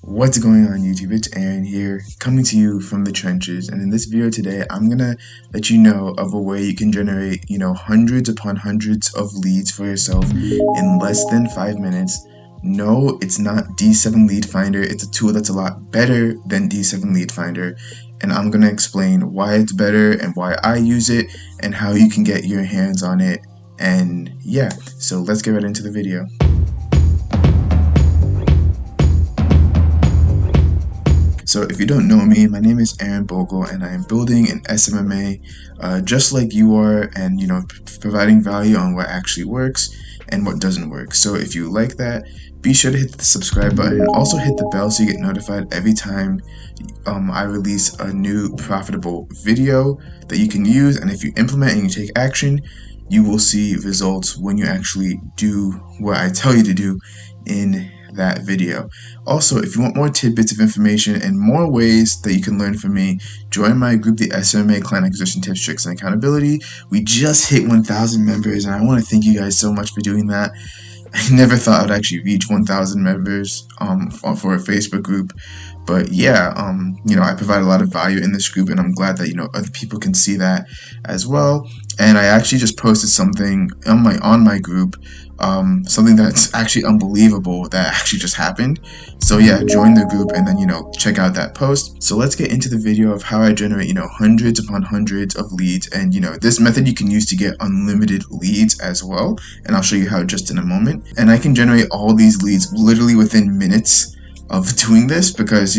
What's going on YouTube? It's Aaron here, coming to you from the trenches, and in this video today I'm gonna let you know of a way you can generate, hundreds upon hundreds of leads for yourself in less than 5 minutes. No, it's not D7 Lead Finder. It's a tool that's a lot better than D7 Lead Finder, and I'm gonna explain why it's better and why I use it and how you can get your hands on it. And yeah, so let's get right into the video. So if you don't know me, my name is Aaron Bogle, and I am building an SMMA just like you are, and providing value on what actually works and what doesn't work. So if you like that, be sure to hit the subscribe button and also hit the bell so you get notified every time I release a new profitable video that you can use. And if you implement and you take action, you will see results when you actually do what I tell you to do in that video. Also, if you want more tidbits of information and more ways that you can learn from me, join my group, the SMMA Client Acquisition Tips, Tricks, and Accountability. We just hit 1,000 members, and I want to thank you guys so much for doing that. I never thought I'd actually reach 1,000 members for a Facebook group, but yeah, I provide a lot of value in this group, and I'm glad that other people can see that as well. And I actually just posted something on my group, something that's actually unbelievable that actually just happened. So yeah, join the group and then check out that post. So let's get into the video of how I generate hundreds upon hundreds of leads, and this method you can use to get unlimited leads as well, and I'll show you how just in a moment. And I can generate all these leads literally within minutes of doing this, because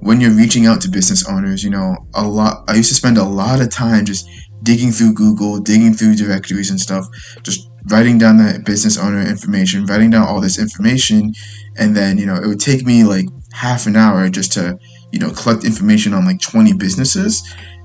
when you're reaching out to business owners, I used to spend a lot of time just digging through Google, digging through directories and stuff, just writing down that business owner information, writing down all this information, and then it would take me like half an hour just to collect information on like 20 businesses,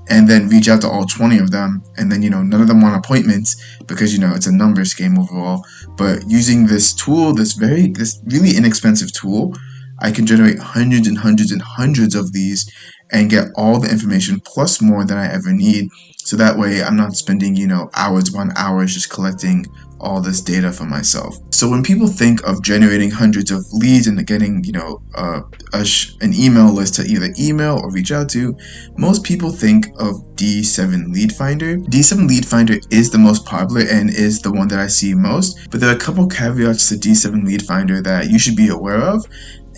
and then reach out to all 20 of them, and then none of them want appointments because it's a numbers game overall. But using this tool, this really inexpensive tool, I can generate hundreds and hundreds and hundreds of these and get all the information plus more than I ever need. So that way I'm not spending, hours upon hours just collecting all this data for myself. So when people think of generating hundreds of leads and getting, an email list to either email or reach out to, most people think of D7 Lead Finder. D7 Lead Finder is the most popular and is the one that I see most, but there are a couple caveats to D7 Lead Finder that you should be aware of.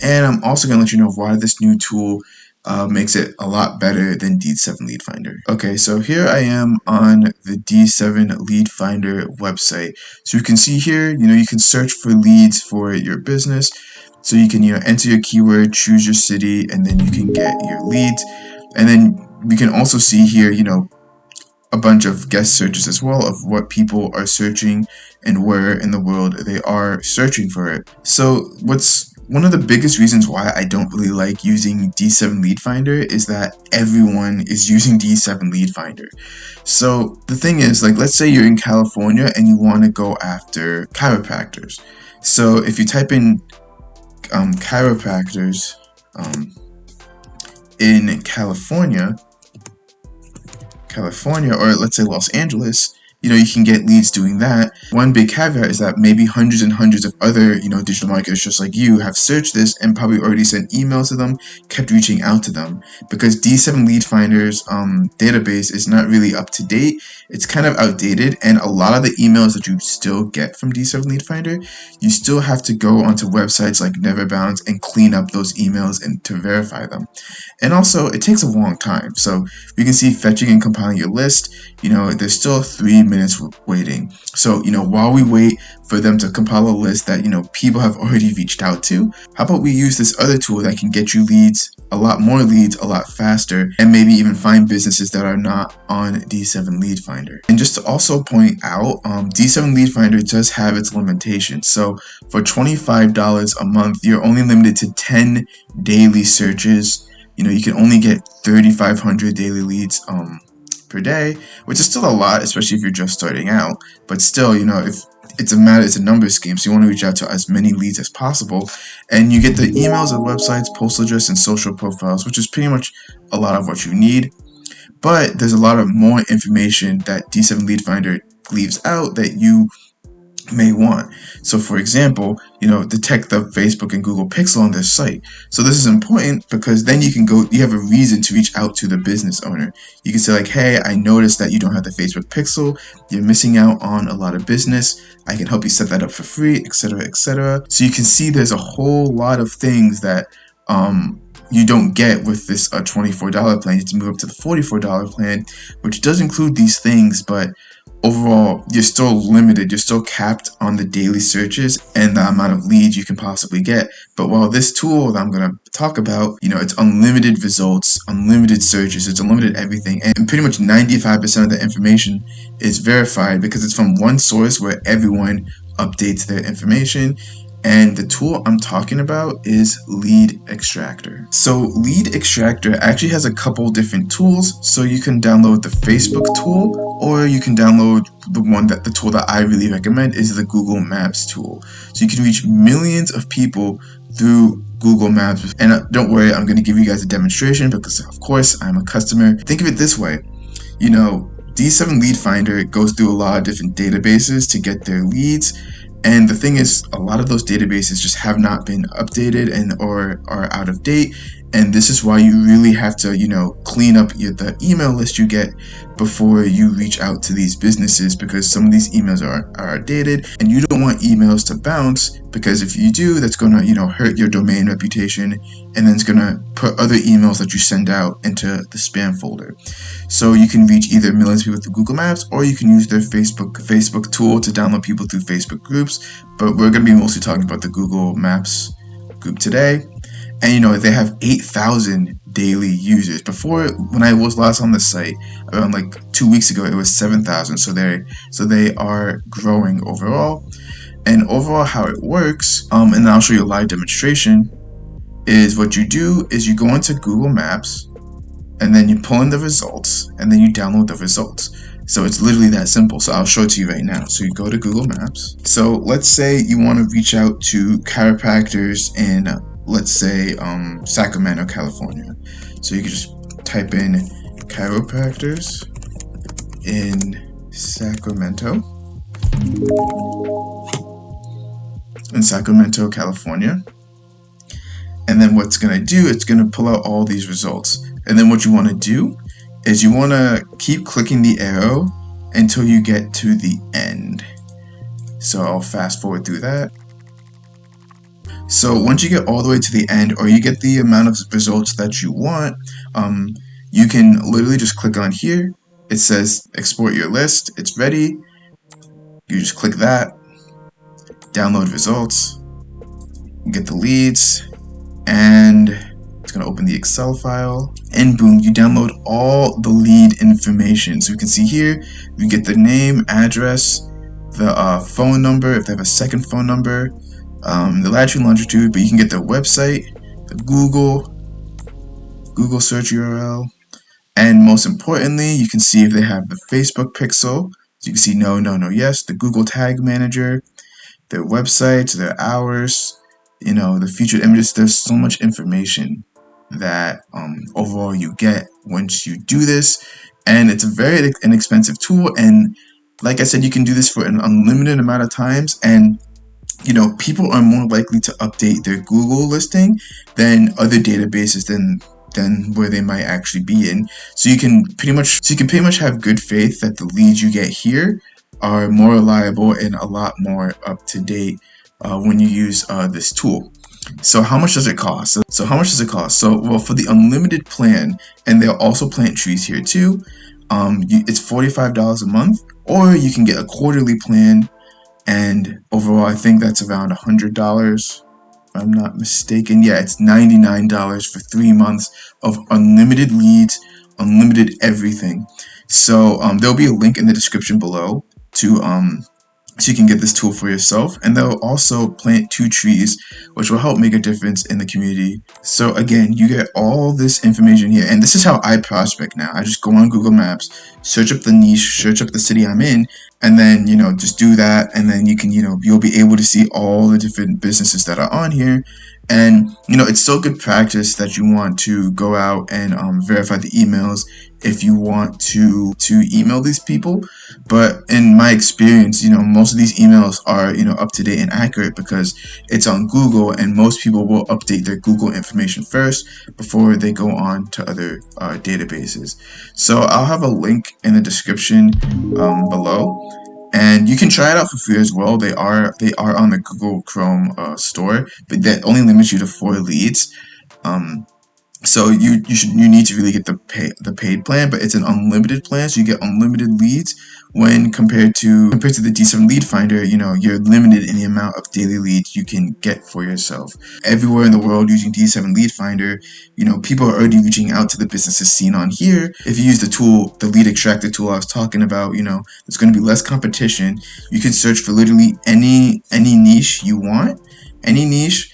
And I'm also going to let you know why this new tool makes it a lot better than D7 Lead Finder. Okay, so here I am on the D7 Lead Finder website. So you can see here, you can search for leads for your business. So you can, enter your keyword, choose your city, and then you can get your leads. And then we can also see here, a bunch of guest searches as well of what people are searching and where in the world they are searching for it. So one of the biggest reasons why I don't really like using D7 Lead Finder is that everyone is using D7 Lead Finder. So the thing is, like, let's say you're in California and you want to go after chiropractors. So if you type in chiropractors in California, or let's say Los Angeles, you can get leads doing that. One big caveat is that maybe hundreds and hundreds of other, digital marketers just like you have searched this and probably already sent emails to them, kept reaching out to them, because D7 Lead Finder's database is not really up to date. It's kind of outdated, and a lot of the emails that you still get from D7 Lead Finder, you still have to go onto websites like Neverbounce and clean up those emails and to verify them. And also, it takes a long time. So you can see fetching and compiling your list, there's still 3 minutes waiting. So, while we wait for them to compile a list that, people have already reached out to, how about we use this other tool that can get you leads, a lot more leads, a lot faster, and maybe even find businesses that are not on D7 Lead Finder. And just to also point out, D7 Lead Finder does have its limitations. So for $25 a month, you're only limited to 10 daily searches. You can only get 3,500 daily leads per day, which is still a lot, especially if you're just starting out. But still, if it's a numbers game, so you want to reach out to as many leads as possible, and you get the emails and websites, postal address, and social profiles, which is pretty much a lot of what you need. But there's a lot of more information that D7 Lead Finder leaves out that you may want. So for example, detect the Facebook and Google pixel on their site. So this is important because then you have a reason to reach out to the business owner. You can say like, hey, I noticed that you don't have the Facebook pixel. You're missing out on a lot of business. I can help you set that up for free, etc., etc. So you can see there's a whole lot of things that you don't get with this $24 plan. You have to move up to the $44 plan, which does include these things, but overall, you're still limited. You're still capped on the daily searches and the amount of leads you can possibly get. But while this tool that I'm going to talk about, it's unlimited results, unlimited searches, it's unlimited everything. And pretty much 95% of the information is verified because it's from one source where everyone updates their information. And the tool I'm talking about is Lead Extractor. So Lead Extractor actually has a couple different tools. So you can download the Facebook tool, or you can download the tool that I really recommend is the Google Maps tool. So you can reach millions of people through Google Maps. And don't worry, I'm going to give you guys a demonstration because of course I'm a customer. Think of it this way, D7 Lead Finder goes through a lot of different databases to get their leads. And the thing is, a lot of those databases just have not been updated or are out of date. And this is why you really have to, clean up the email list you get before you reach out to these businesses, because some of these emails are outdated and you don't want emails to bounce, because if you do, that's going to, hurt your domain reputation, and then it's going to put other emails that you send out into the spam folder. So you can reach either millions of people through Google Maps, or you can use their Facebook tool to download people through Facebook groups. But we're going to be mostly talking about the Google Maps group today. And they have 8,000 daily users. Before, when I was last on the site, around like 2 weeks ago, it was 7,000. So they are growing overall. And overall, how it works, and then I'll show you a live demonstration, is what you do is you go into Google Maps, and then you pull in the results, and then you download the results. So it's literally that simple. So I'll show it to you right now. So you go to Google Maps. So let's say you want to reach out to chiropractors in, let's say, Sacramento, California. So you can just type in chiropractors in Sacramento, California. And then what's going to do, it's going to pull out all these results. And then what you want to do is you want to keep clicking the arrow until you get to the end. So I'll fast forward through that. So once you get all the way to the end, or you get the amount of results that you want, you can literally just click on here. It says export your list. It's ready. You just click that, download results, get the leads, and it's going to open the Excel file, and boom, you download all the lead information. So you can see here, you get the name, address, the phone number, if they have a second phone number, the latitude, longitude, but you can get their website, the Google search URL, and most importantly, you can see if they have the Facebook pixel. So you can see no, no, no, yes, the Google Tag Manager, their websites, their hours, the featured images. There's so much information that overall you get once you do this, and it's a very inexpensive tool. And like I said, you can do this for an unlimited amount of times, and people are more likely to update their Google listing than other databases than where they might actually be in. So you can pretty much have good faith that the leads you get here are more reliable and a lot more up to date when you use this tool. So how much does it cost? So well, for the unlimited plan, and they'll also plant trees here too, it's $45 a month, or you can get a quarterly plan, and overall I think that's around $100 if I'm not mistaken. Yeah, it's $99 for 3 months of unlimited leads, unlimited everything. So there'll be a link in the description below to so you can get this tool for yourself, and they'll also plant 2 trees, which will help make a difference in the community. So again, you get all this information here, and this is how I prospect now. I just go on Google Maps, search up the niche, search up the city I'm in, and then just do that, and then you can you'll be able to see all the different businesses that are on here, And it's still good practice that you want to go out and verify the emails if you want to email these people. But in my experience, most of these emails are up to date and accurate because it's on Google, and most people will update their Google information first before they go on to other databases. So I'll have a link in the description below, and you can try it out for free as well. They are on the Google Chrome store, but that only limits you to 4 leads. Um, so you need to really get the paid plan, but it's an unlimited plan, so you get unlimited leads. When compared to the D7 Lead Finder, you're limited in the amount of daily leads you can get for yourself. Everywhere in the world using D7 Lead Finder, people are already reaching out to the businesses seen on here. If you use the tool, the lead extractor tool I was talking about, there's going to be less competition. You can search for literally any niche you want, any niche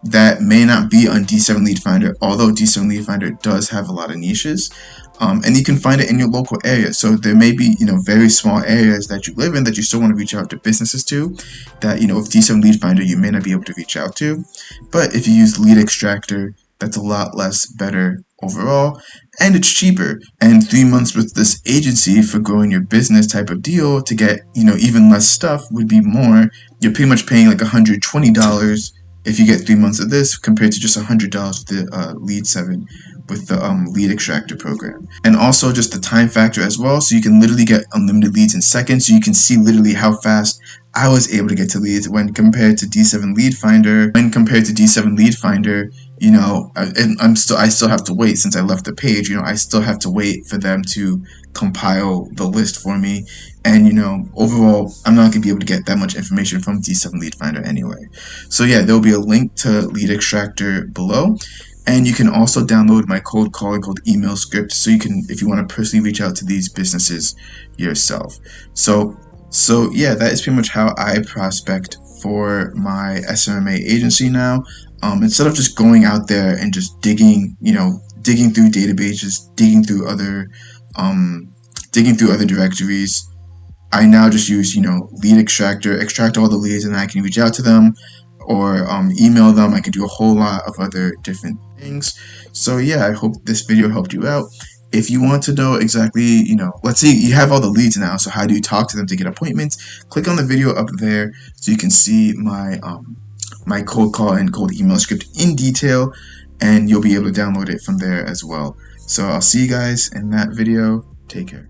that may not be on D7 Lead Finder, although D7 Lead Finder does have a lot of niches. And you can find it in your local area. So there may be, very small areas that you live in that you still want to reach out to businesses to, that, with D7 Lead Finder, you may not be able to reach out to. But if you use Lead Extractor, that's a lot less better overall, and it's cheaper. And 3 months with this agency for growing your business type of deal to get, even less stuff would be more. You're pretty much paying like $120 if you get 3 months of this, compared to just $100 with the Lead 7 with the Lead Extractor program. And also just the time factor as well, so you can literally get unlimited leads in seconds. So you can see literally how fast I was able to get to leads when compared to D7 Lead Finder. I still have to wait. Since I left the page, I still have to wait for them to compile the list for me. And overall, I'm not gonna be able to get that much information from D7 Lead Finder anyway. So yeah, there'll be a link to Lead Extractor below. And you can also download my cold calling, cold email script, so you can, if you want to personally reach out to these businesses yourself. So yeah, that is pretty much how I prospect for my SMMA agency now. Instead of just going out there and just digging through databases, digging through other directories, I now just use, Lead Extractor, extract all the leads, and I can reach out to them or email them. I can do a whole lot of other different things. So yeah, I hope this video helped you out. If you want to know exactly, let's say you have all the leads now, so how do you talk to them to get appointments? Click on the video up there so you can see my cold call and cold email script in detail, and you'll be able to download it from there as well. So I'll see you guys in that video. Take care.